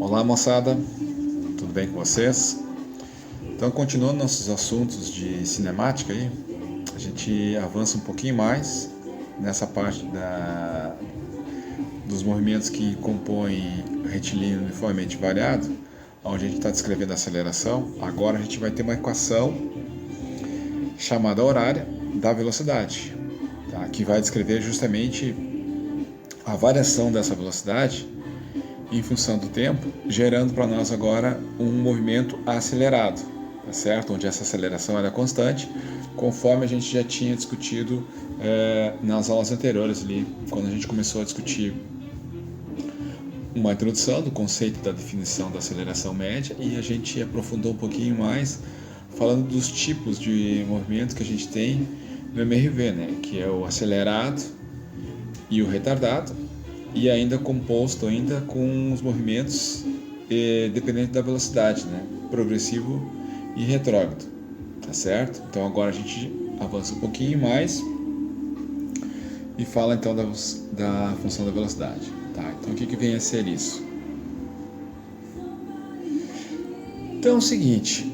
Olá, moçada, tudo bem com vocês? Então, continuando nossos assuntos de cinemática aí, a gente avança um pouquinho mais nessa parte dos movimentos que compõem retilíneo uniformemente variado, onde a gente está descrevendo a aceleração. Agora a gente vai ter uma equação chamada horária da velocidade, tá? Que vai descrever justamente a variação dessa velocidade em função do tempo, gerando para nós agora um movimento acelerado, tá certo? Onde essa aceleração era constante, conforme a gente já tinha discutido nas aulas anteriores ali, quando a gente começou a discutir uma introdução do conceito da definição da aceleração média, e a gente aprofundou um pouquinho mais falando dos tipos de movimento que a gente tem no MRV, né? Que é o acelerado e o retardado, e ainda composto ainda com os movimentos dependente da velocidade, né? Progressivo e retrógrado, tá certo? Então agora a gente avança um pouquinho mais e fala então da função da velocidade, tá? Então o que vem a ser isso? Então é o seguinte,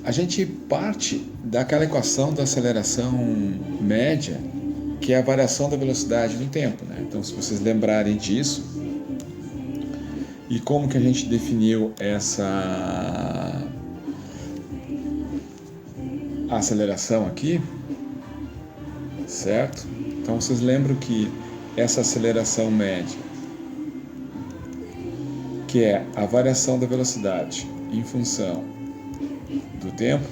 a gente parte daquela equação da aceleração média, que é a variação da velocidade no tempo, né? Então, se vocês lembrarem disso, e como que a gente definiu essa aceleração aqui, certo? Então, vocês lembram que essa aceleração média, que é a variação da velocidade em função do tempo,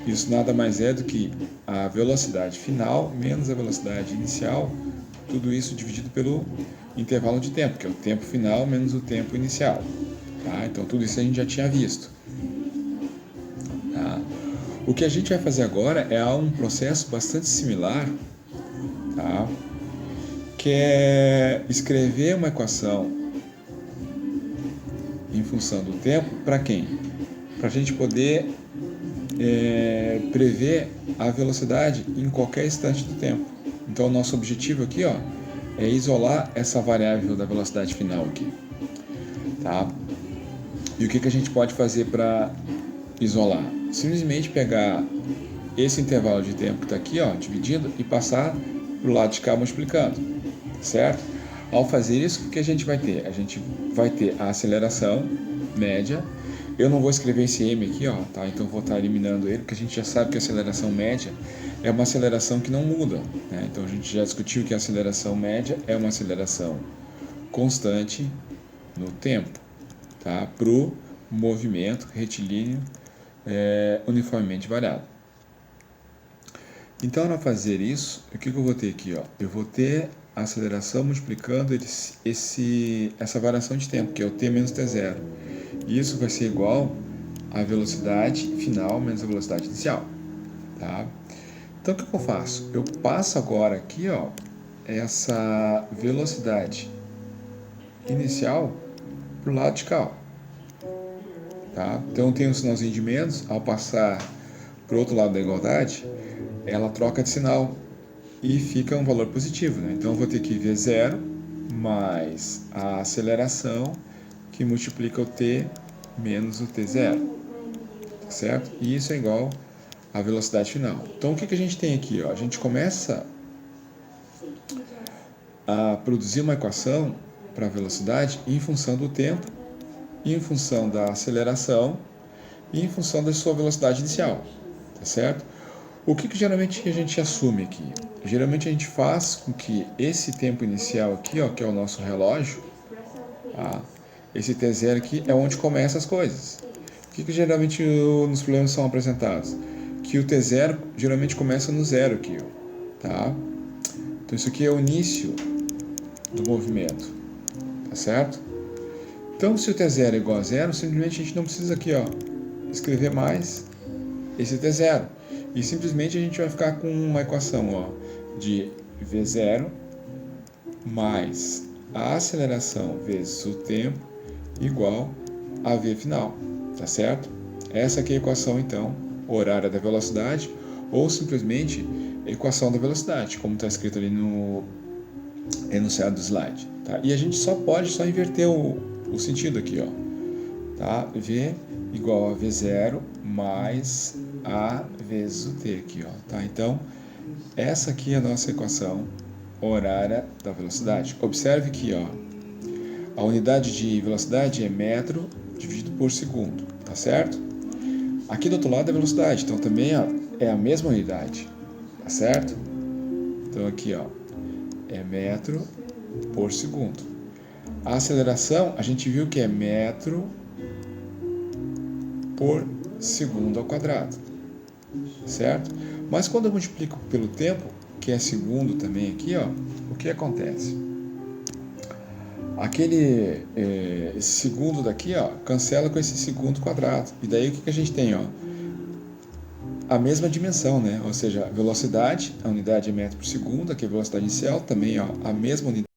isso nada mais é do que a velocidade final menos a velocidade inicial, tudo isso dividido pelo intervalo de tempo, que é o tempo final menos o tempo inicial. Tá? Então tudo isso a gente já tinha visto. Tá? O que a gente vai fazer agora é um processo bastante similar, tá? Que é escrever uma equação em função do tempo para quem? Para a gente poder prever a velocidade em qualquer instante do tempo. Então o nosso objetivo aqui, ó, é isolar essa variável da velocidade final aqui, tá? E o que a gente pode fazer para isolar? Simplesmente pegar esse intervalo de tempo que está aqui, ó, dividido, e passar para o lado de cá multiplicando, certo? Ao fazer isso, o que a gente vai ter? A gente vai ter a aceleração média. Eu não vou escrever esse m aqui, ó, tá? Então vou estar eliminando ele, porque a gente já sabe que a aceleração média é uma aceleração que não muda, né? Então a gente já discutiu que a aceleração média é uma aceleração constante no tempo, tá? Para o movimento retilíneo uniformemente variado. Então, para fazer isso, o que eu vou ter aqui, ó? Eu vou ter a aceleração multiplicando essa variação de tempo, que é o t menos t0. E isso vai ser igual à velocidade final menos a velocidade inicial, tá? Então, o que eu faço? Eu passo agora aqui, ó, essa velocidade inicial para o lado de cá, ó, tá? Então, tem um sinalzinho de menos. Ao passar para o outro lado da igualdade, ela troca de sinal e fica um valor positivo, né? Então eu vou ter que V0 mais a aceleração que multiplica o t menos o t0, tá certo? E isso é igual à velocidade final. Então o que a gente tem aqui, ó? A gente começa a produzir uma equação para a velocidade em função do tempo, em função da aceleração e em função da sua velocidade inicial, tá certo? O que geralmente a gente assume aqui? Geralmente a gente faz com que esse tempo inicial aqui, ó, que é o nosso relógio, tá? Esse T0 aqui é onde começam as coisas. O que geralmente nos problemas são apresentados? Que o T0 geralmente começa no zero aqui, ó, tá? Então isso aqui é o início do movimento, tá certo? Então se o T0 é igual a zero, simplesmente a gente não precisa aqui, ó, escrever mais esse T0. E simplesmente a gente vai ficar com uma equação, ó, de V0 mais a aceleração vezes o tempo igual a V final, tá certo? Essa aqui é a equação, então, horária da velocidade, ou simplesmente a equação da velocidade, como está escrito ali no enunciado do slide, tá? E a gente pode inverter o sentido aqui, ó, tá? V igual a V0 mais A vezes o T aqui, ó, tá? Então, essa aqui é a nossa equação horária da velocidade. Observe que, ó, a unidade de velocidade é metro dividido por segundo, tá certo? Aqui do outro lado é velocidade, então também, ó, é a mesma unidade, tá certo? Então aqui, ó, é metro por segundo. A aceleração, a gente viu que é metro por segundo ao quadrado, certo? Mas quando eu multiplico pelo tempo, que é segundo também aqui, ó, o que acontece? Aquele esse segundo daqui, ó, cancela com esse segundo quadrado. E daí o que a gente tem, ó? A mesma dimensão, né? Ou seja, a velocidade, a unidade é metro por segundo, aqui é a velocidade inicial, também, ó, a mesma unidade.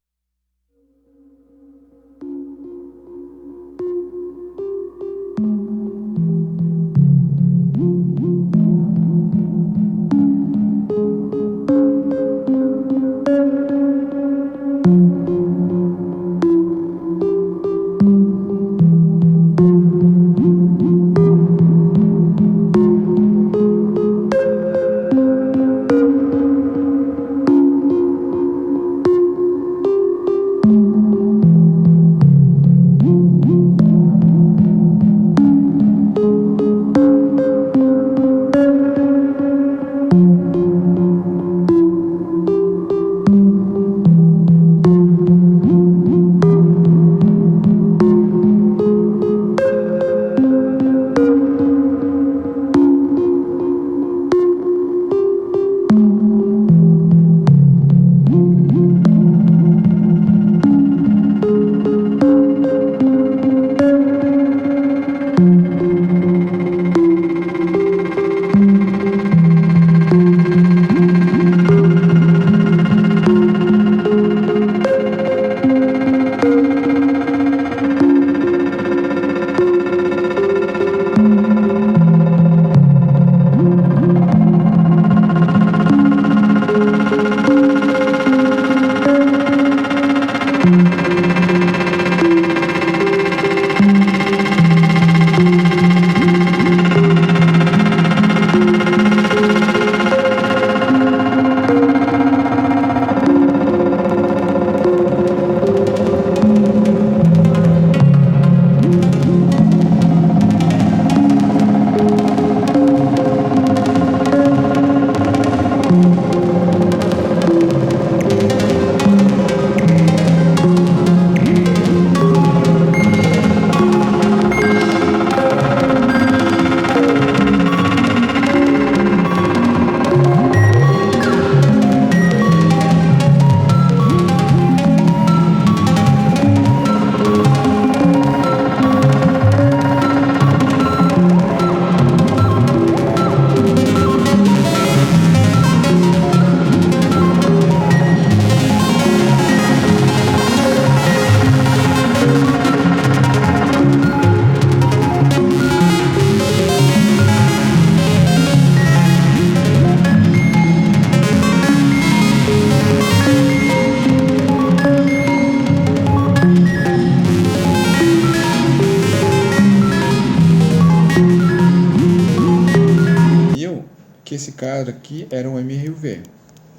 Que esse cara aqui era um MRUV,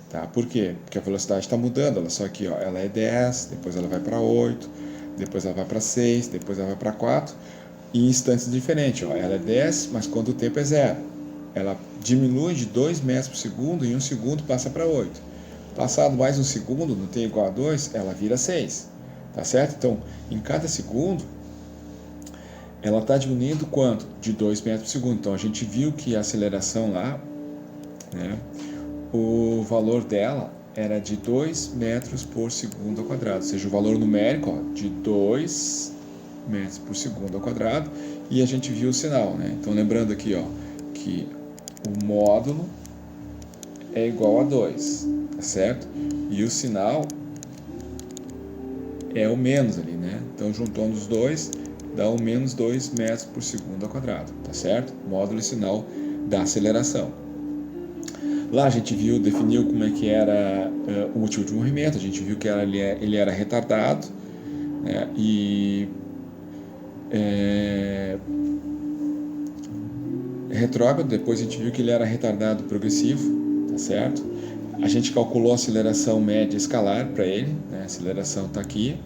tá? Por quê? Porque a velocidade está mudando, olha só aqui, ó, ela é 10, depois ela vai para 8, depois ela vai para 6, depois ela vai para 4, em instantes diferentes, ó, ela é 10, mas quando o tempo é 0, ela diminui de 2 metros por segundo, em 1 segundo passa para 8. Passado mais 1 segundo, no t igual a 2, ela vira 6, tá certo? Então, em cada segundo, ela está diminuindo quanto? De 2 metros por segundo. Então, a gente viu que a aceleração lá, né, o valor dela era de 2 metros por segundo ao quadrado, ou seja, o valor numérico, ó, de 2 metros por segundo ao quadrado, e a gente viu o sinal, né? Então, lembrando aqui, ó, que o módulo é igual a 2, tá certo? E o sinal é o menos ali, né? Então, juntando os dois, dá o menos 2 metros por segundo ao quadrado, tá certo? Módulo e sinal da aceleração. Lá a gente viu, definiu como é que era o motivo de movimento, a gente viu que ele era retardado, né, e retrógrado. Depois a gente viu que ele era retardado progressivo, tá certo? A gente calculou a aceleração média escalar para ele, né? A aceleração está aqui,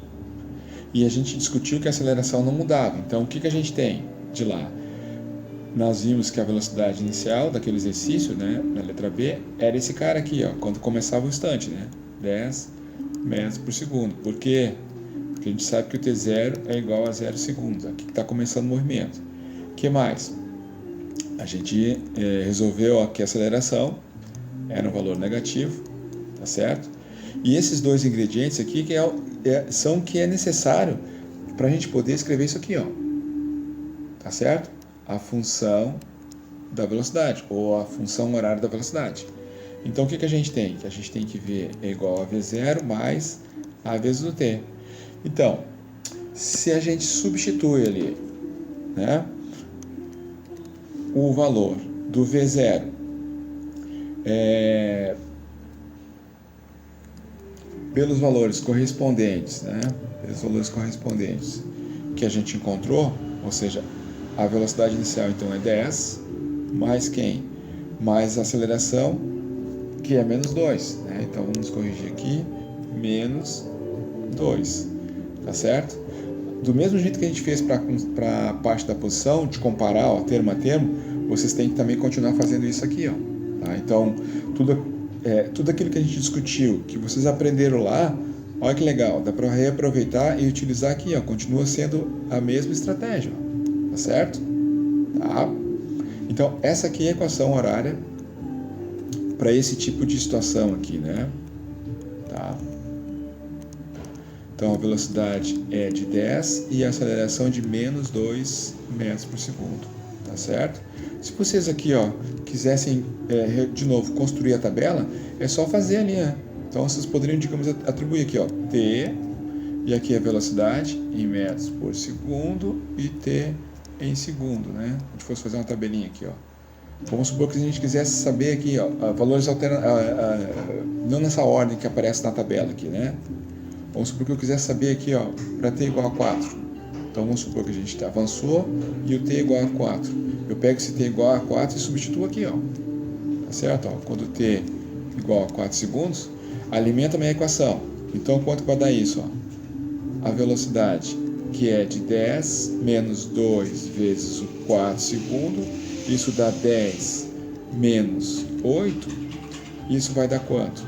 e a gente discutiu que a aceleração não mudava. Então o que a gente tem de lá? Nós vimos que a velocidade inicial daquele exercício, né, na letra B, era esse cara aqui, ó, quando começava o instante, né, 10 metros por segundo. Por quê? Porque a gente sabe que o T0 é igual a 0 segundos, aqui que está começando o movimento. O que mais? A gente resolveu que a aceleração era um valor negativo, tá certo? E esses dois ingredientes aqui são que é necessário para a gente poder escrever isso aqui, ó, tá certo? A função da velocidade, ou a função horária da velocidade. Então o que a gente tem? Que a gente tem que V é igual a V0 mais A vezes o T. Então, se a gente substitui ali, né, o valor do V0 pelos valores correspondentes, né, pelos valores correspondentes que a gente encontrou, ou seja, a velocidade inicial então é 10, mais quem? Mais a aceleração, que é menos 2, né? Então vamos corrigir aqui, menos 2, tá certo? Do mesmo jeito que a gente fez para a parte da posição, de comparar, ó, termo a termo, vocês têm que também continuar fazendo isso aqui, ó, tá? Então, tudo aquilo que a gente discutiu, que vocês aprenderam lá, olha que legal, dá para reaproveitar e utilizar aqui, ó, continua sendo a mesma estratégia, ó, tá certo? Tá? Então, essa aqui é a equação horária para esse tipo de situação aqui, né? Tá? Então, a velocidade é de 10 e a aceleração de menos 2 metros por segundo, tá certo? Se vocês aqui, ó, quisessem, de novo, construir a tabela, é só fazer ali, né? Então, vocês poderiam, digamos, atribuir aqui, ó, T, e aqui a velocidade em metros por segundo e T em segundo, né? A gente fosse fazer uma tabelinha aqui, ó. Vamos supor que a gente quisesse saber aqui, ó, valores não nessa ordem que aparece na tabela aqui, né? Vamos supor que eu quisesse saber aqui, ó, para t igual a 4. Então vamos supor que a gente avançou e o t igual a 4. Eu pego esse t igual a 4 e substituo aqui, ó. Tá certo? Ó, quando t igual a 4 segundos, alimenta a minha equação. Então quanto vai dar isso, ó? A velocidade, que é de 10 menos 2 vezes o 4 segundo, isso dá 10 menos 8, isso vai dar quanto?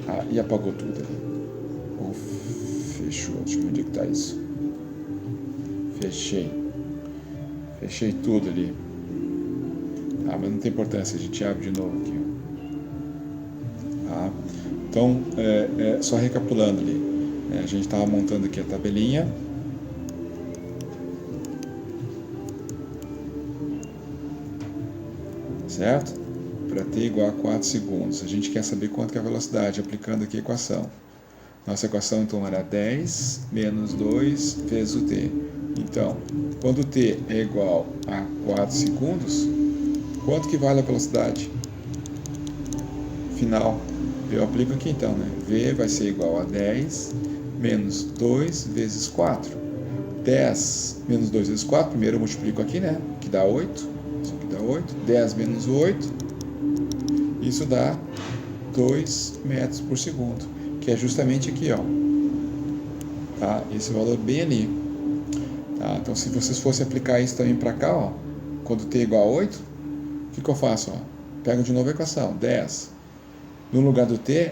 Ah, e apagou tudo ali. Oh, fechou, deixa eu ver onde é que tá isso. Fechei tudo ali. Ah, mas não tem importância, a gente abre de novo aqui. Tá? Então, só recapitulando ali. A gente estava montando aqui a tabelinha. Certo? Para t igual a 4 segundos. A gente quer saber quanto que é a velocidade, aplicando aqui a equação. Nossa equação, então, era 10 menos 2 vezes o t. Então, quando t é igual a 4 segundos, quanto que vale a velocidade final? Eu aplico aqui, então, né? V vai ser igual a 10 menos 2 vezes 4. 10 menos 2 vezes 4, primeiro eu multiplico aqui, né? Que dá 8. Isso aqui dá 8. 10 menos 8, isso dá 2 metros por segundo, que é justamente aqui, ó. Tá? Esse valor bem ali. Tá? Então, se vocês fossem aplicar isso também para cá, ó, quando t é igual a 8, o que eu faço? Ó? Pego de novo a equação, 10. No lugar do t,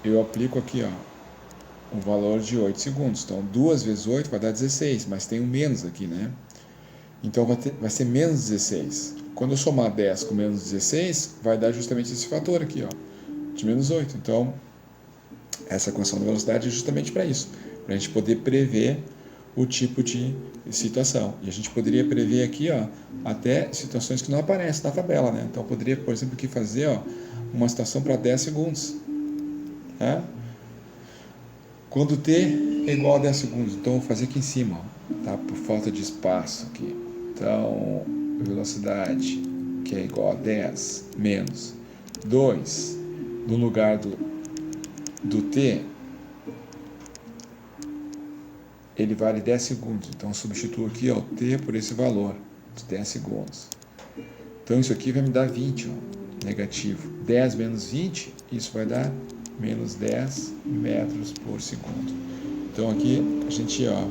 eu aplico aqui, ó, um valor de 8 segundos. Então, 2 vezes 8 vai dar 16, mas tem um menos aqui, né? Então, vai ser menos 16. Quando eu somar 10 com menos 16, vai dar justamente esse fator aqui, ó, de menos 8. Então, essa equação da velocidade é justamente para isso, para a gente poder prever o tipo de situação. E a gente poderia prever aqui, ó, até situações que não aparecem na tabela, né? Então, eu poderia, por exemplo, aqui fazer, ó, uma situação para 10 segundos. Né? Quando t é igual a 10 segundos, então eu vou fazer aqui em cima, ó, tá? Por falta de espaço aqui. Então, velocidade que é igual a 10 menos 2 no lugar do t, ele vale 10 segundos. Então, eu substituo aqui ó, o t por esse valor, de 10 segundos. Então, isso aqui vai me dar 20, ó, negativo. 10 menos 20, isso vai dar menos 10 metros por segundo. Então, aqui a gente ó,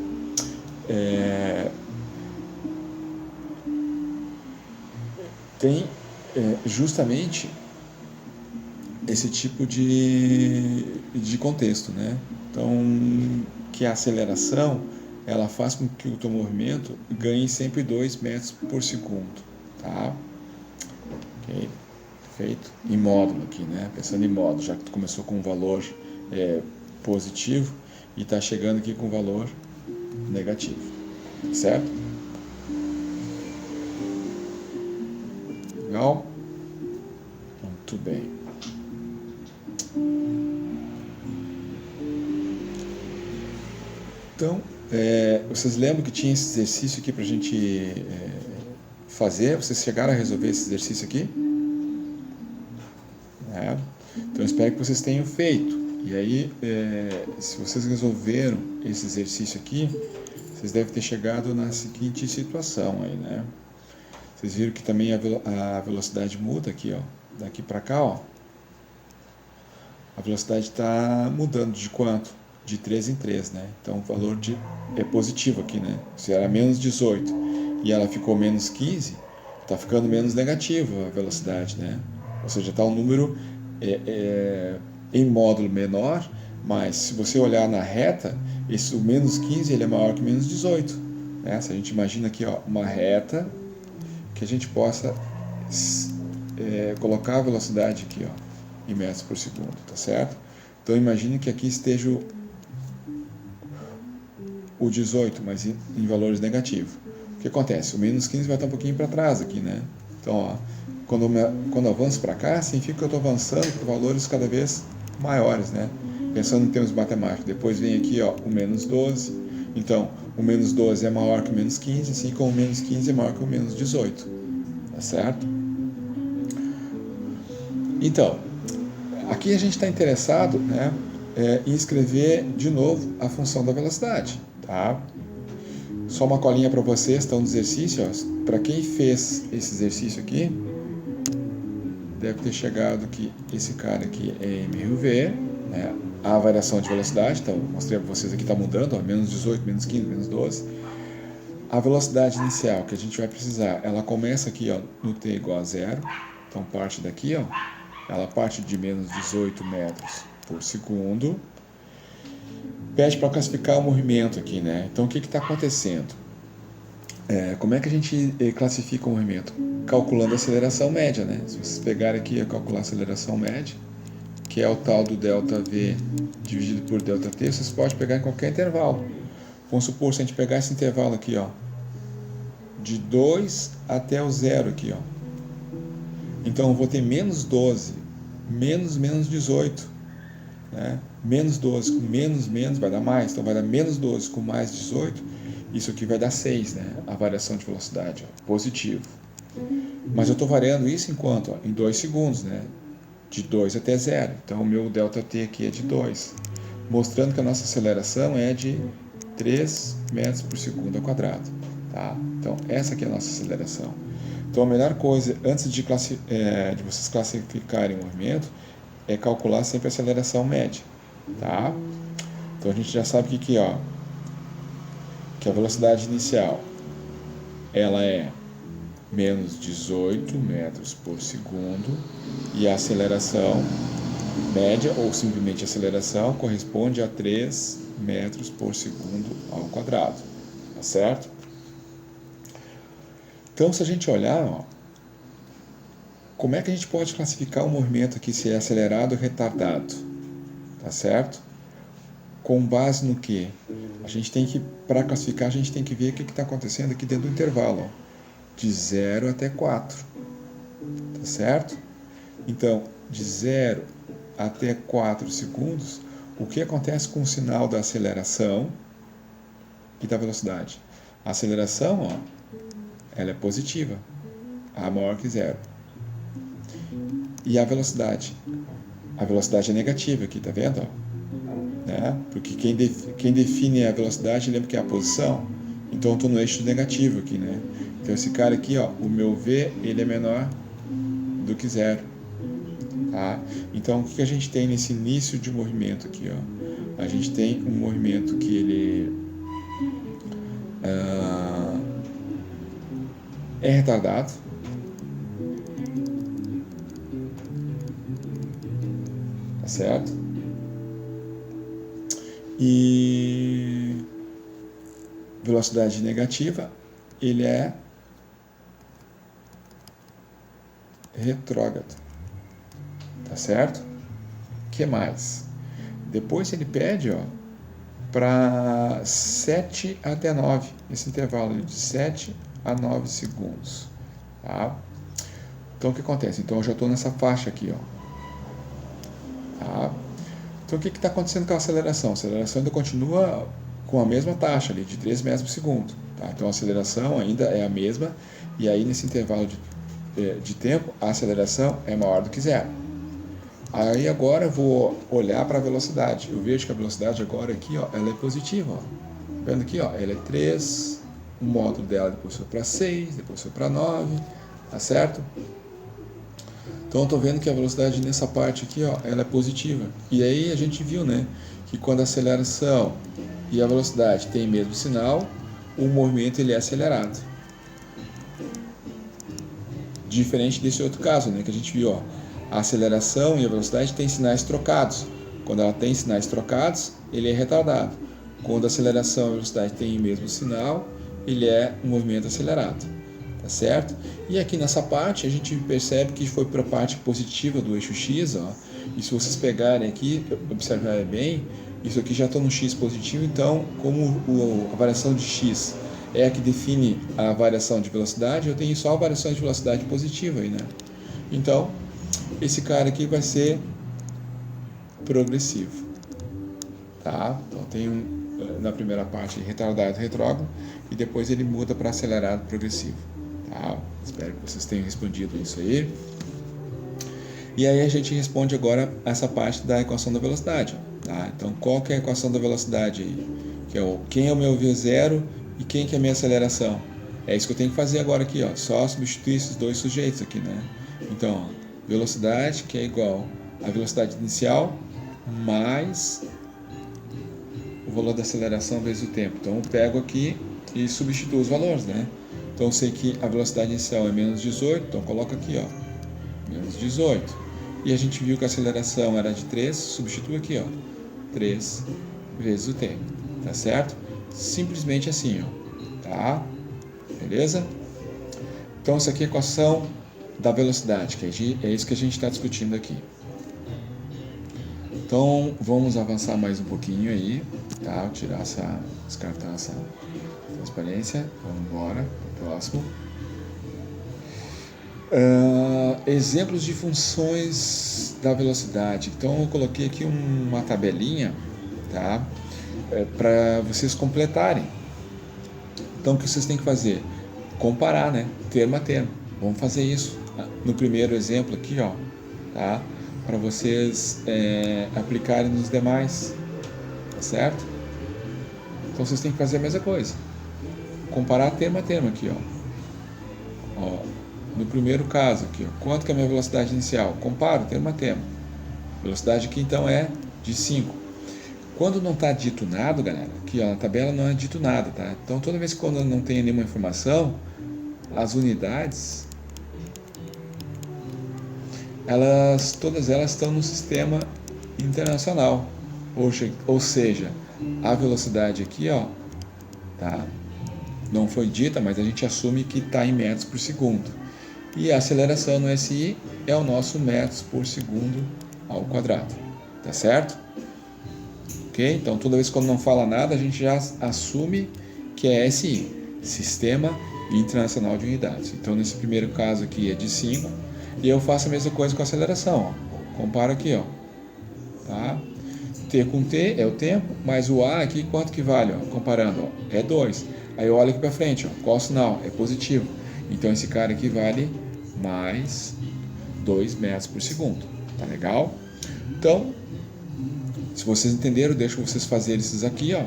tem justamente esse tipo de contexto, né? Então, que a aceleração ela faz com que o teu movimento ganhe sempre 2 metros por segundo, tá? Ok? Feito em módulo aqui, né? Pensando em módulo, já que tu começou com um valor positivo e está chegando aqui com um valor negativo, certo? Legal? Muito bem. Então, vocês lembram que tinha esse exercício aqui para a gente fazer? Vocês chegaram a resolver esse exercício aqui? Então, eu espero que vocês tenham feito. E aí, se vocês resolveram esse exercício aqui, vocês devem ter chegado na seguinte situação aí, né? Vocês viram que também a velocidade muda aqui, ó. Daqui para cá, ó. A velocidade está mudando de quanto? De 3 em 3, né? Então, o valor é positivo aqui, né? Se era menos 18 e ela ficou menos 15, está ficando menos negativo a velocidade, né? Ou seja, está um número em módulo menor, mas se você olhar na reta, o menos 15 ele é maior que menos 18. Né? Se a gente imagina aqui ó, uma reta que a gente possa colocar a velocidade aqui ó, em metros por segundo, tá certo? Então imagine que aqui esteja o 18, mas em valores negativos. O que acontece? O menos 15 vai estar um pouquinho para trás aqui, né? Então, ó, quando eu avanço para cá, significa que eu estou avançando por valores cada vez maiores, né? Pensando em termos matemáticos. Depois vem aqui ó, o menos 12. Então, o menos 12 é maior que o menos 15, assim como o menos 15 é maior que o menos 18. Tá certo? Então, aqui a gente está interessado, né, em escrever de novo a função da velocidade. Tá? Só uma colinha para vocês, estão no exercício. Para quem fez esse exercício aqui, deve ter chegado que esse cara aqui é mRV, né? A variação de velocidade, então mostrei para vocês aqui está mudando, ó, menos 18, menos 15, menos 12. A velocidade inicial que a gente vai precisar, ela começa aqui ó, no t igual a 0, então parte daqui, ó, ela parte de menos 18 metros por segundo. Pede para classificar o movimento aqui, né? Então o que está acontecendo? Como é que a gente classifica o movimento? Calculando a aceleração média, né? Se vocês pegarem aqui e calcular a aceleração média, que é o tal do ΔV dividido por ΔT, vocês podem pegar em qualquer intervalo. Vamos supor, se a gente pegar esse intervalo aqui, ó, de 2 até o 0 aqui, ó. Então eu vou ter menos 12, menos 18, né? Menos 12 com menos vai dar mais, então vai dar menos 12 com mais 18, isso aqui vai dar 6, né? A variação de velocidade, ó, positivo. Mas eu estou variando isso em quanto? Ó, em 2 segundos, né? De 2 até 0. Então o meu ΔT aqui é de 2, mostrando que a nossa aceleração é de 3 metros por segundo ao quadrado. Tá? Então essa aqui é a nossa aceleração. Então a melhor coisa, antes de vocês classificarem o movimento, é calcular sempre a aceleração média. Tá? Então a gente já sabe que ó, que a velocidade inicial ela é menos 18 metros por segundo e a aceleração média, ou simplesmente aceleração, corresponde a 3 metros por segundo ao quadrado. Tá certo? Então, se a gente olhar, ó, como é que a gente pode classificar o movimento aqui, se é acelerado ou retardado? Tá certo? Com base no que? A gente tem que, para classificar, a gente tem que ver o que está acontecendo aqui dentro do intervalo, ó, de 0 até 4. Tá certo? Então, de 0 até 4 segundos, o que acontece com o sinal da aceleração e da velocidade? A aceleração, ó, ela é positiva, A maior que 0. E a velocidade? A velocidade é negativa aqui, tá vendo? Né? Porque quem define a velocidade, lembra que é a posição? Então eu estou no eixo negativo aqui, né? Então esse cara aqui, ó, o meu V, ele é menor do que zero. Tá? Então o que a gente tem nesse início de movimento aqui, ó? A gente tem um movimento que ele é retardado. Tá certo? E velocidade negativa, ele é retrógrado. Tá certo? O que mais? Depois ele pede, ó, para 7 até 9, esse intervalo de 7 a 9 segundos. Tá? Então o que acontece? Então eu já estou nessa faixa aqui, ó. Tá? Então o que está acontecendo com a aceleração? A aceleração ainda continua com a mesma taxa ali, de 3 metros por segundo. Tá? Então a aceleração ainda é a mesma, e aí nesse intervalo de tempo, a aceleração é maior do que zero. Aí agora eu vou olhar para a velocidade. Eu vejo que a velocidade agora aqui, ó, ela é positiva. Ó. Vendo aqui, ó, ela é 3, o módulo dela depois foi para 6, depois foi para 9, tá certo? Então eu estou vendo que a velocidade nessa parte aqui, ó, ela é positiva. E aí a gente viu, né, que quando a aceleração e a velocidade têm o mesmo sinal, o movimento ele é acelerado. Diferente desse outro caso, né, que a gente viu, ó, a aceleração e a velocidade têm sinais trocados. Quando ela tem sinais trocados, ele é retardado. Quando a aceleração e a velocidade têm o mesmo sinal, ele é um movimento acelerado. Tá certo? E aqui nessa parte a gente percebe que foi para a parte positiva do eixo X, ó. E se vocês pegarem aqui, observarem bem, isso aqui já está no X positivo, então como a variação de X é a que define a variação de velocidade, eu tenho só a variação de velocidade positiva aí, né? Então, esse cara aqui vai ser progressivo. Tá? Então tem na primeira parte retardado, retrógrado, e depois ele muda para acelerado, progressivo. Tá? Espero que vocês tenham respondido isso aí. E aí a gente responde agora essa parte da equação da velocidade. Tá? Então qual que é a equação da velocidade aí? Que é quem é o meu V0 e quem que é a minha aceleração? É isso que eu tenho que fazer agora aqui, ó. Só substituir esses dois sujeitos aqui, né? Então, ó, velocidade que é igual a velocidade inicial mais o valor da aceleração vezes o tempo. Então eu pego aqui e substituo os valores, né? Então eu sei que a velocidade inicial é menos 18, então coloco aqui, ó, menos 18. E a gente viu que a aceleração era de 3, substituo aqui, ó, 3 vezes o tempo, tá certo? Simplesmente assim, ó, tá? Beleza? Então essa aqui é a equação da velocidade, que é isso que a gente está discutindo aqui. Então vamos avançar mais um pouquinho aí, tá? Vou descartar essa transparência. Vamos embora para o próximo. Exemplos de funções da velocidade. Então eu coloquei aqui uma tabelinha, tá? Para vocês completarem. Então o que vocês têm que fazer? Comparar, né? Termo a termo. Vamos fazer isso no primeiro exemplo aqui, ó, tá? Para vocês aplicarem nos demais, tá certo? Então vocês têm que fazer a mesma coisa. Comparar termo a termo aqui, ó. No primeiro caso aqui, ó, quanto que é a minha velocidade inicial? Comparo termo a termo. Velocidade aqui então é de 5. Quando não está dito nada, galera, aqui ó, na tabela não é dito nada, tá? Então toda vez que quando não tem nenhuma informação, as unidades, todas elas estão no sistema internacional. Ou seja, a velocidade aqui, ó, tá? Não foi dita, mas a gente assume que está em metros por segundo. E a aceleração no SI é o nosso metros por segundo ao quadrado. Tá certo? Ok? Então, toda vez que não fala nada, a gente já assume que é SI, Sistema Internacional de Unidades. Então, nesse primeiro caso aqui é de 5. E eu faço a mesma coisa com a aceleração. Ó. Comparo aqui, ó. Tá? T com T é o tempo, mais o A aqui, quanto que vale? Ó? Comparando, ó, é 2. Aí eu olho aqui para frente, ó, qual o sinal? É positivo. Então esse cara aqui vale mais 2 metros por segundo. Tá legal? Então, se vocês entenderam, eu deixo vocês fazerem esses aqui, ó.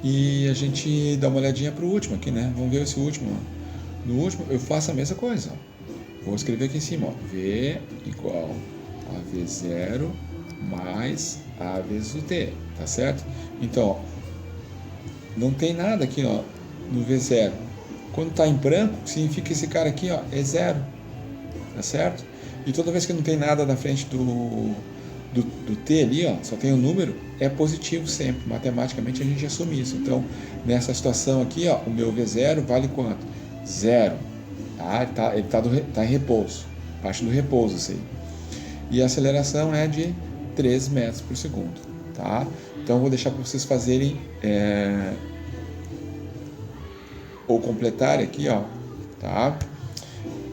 E a gente dá uma olhadinha pro último aqui, né? Vamos ver esse último, ó. No último, eu faço a mesma coisa, ó. Vou escrever aqui em cima, ó. V igual a V0 mais A vezes o T, tá certo? Então, ó, não tem nada aqui, ó, no V0. Quando está em branco, significa que esse cara aqui, ó, é zero, tá certo? E toda vez que não tem nada na frente do T ali, ó, só tem um número, é positivo sempre. Matematicamente a gente assume isso. Então, nessa situação aqui, ó, o meu V0 vale quanto? Zero. Tá? Ele tá em repouso, parte do repouso, assim. E a aceleração é de 3 metros por segundo, tá? Então, eu vou deixar para vocês fazerem ou completarem aqui, ó, tá?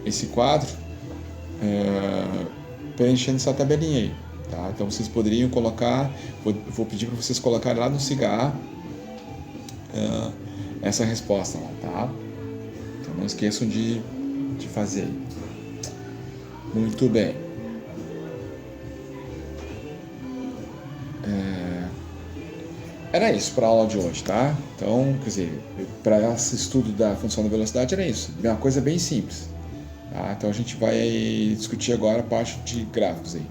Esse quadro, preenchendo essa tabelinha aí, tá? Então, vocês poderiam colocar, vou pedir para vocês colocarem lá no cigarro essa resposta lá, tá? Então, não esqueçam de fazer. Muito bem. Era isso para a aula de hoje, tá? Então, quer dizer, para esse estudo da função da velocidade era isso. É uma coisa bem simples. Tá? Então a gente vai discutir agora a parte de gráficos aí.